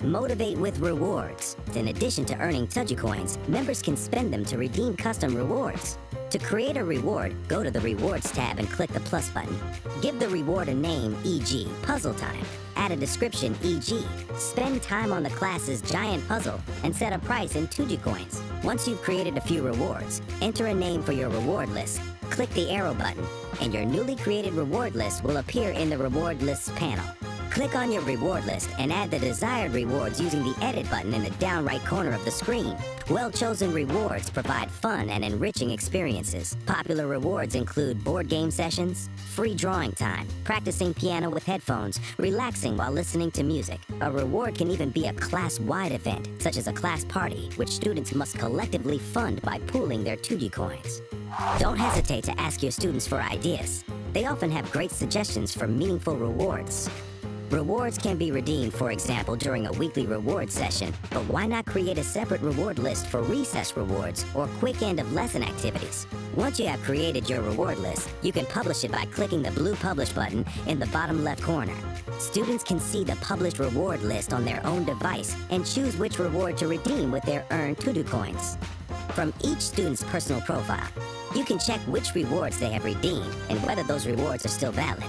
Motivate with rewards. In addition to earning Todocoins, members can spend them to redeem custom rewards. To create a reward, go to the Rewards tab and click the plus button. Give the reward a name, e.g. Puzzle Time. Add a description, e.g. Spend time on the class's giant puzzle, and set a price in Todocoins. Once you've created a few rewards, enter a name for your reward list. Click the arrow button, and your newly created reward list will appear in the Reward Lists panel. Click on your reward list and add the desired rewards using the Edit button in the down right corner of the screen. Well-chosen rewards provide fun and enriching experiences. Popular rewards include board game sessions, free drawing time, practicing piano with headphones, relaxing while listening to music. A reward can even be a class-wide event, such as a class party, which students must collectively fund by pooling their Todocoins. Don't hesitate to ask your students for ideas. They often have great suggestions for meaningful rewards. Rewards can be redeemed, for example, during a weekly reward session, but why not create a separate reward list for recess rewards or quick end-of-lesson activities? Once you have created your reward list, you can publish it by clicking the blue Publish button in the bottom left corner. Students can see the published reward list on their own device and choose which reward to redeem with their earned Todocoins. From each student's personal profile, you can check which rewards they have redeemed and whether those rewards are still valid.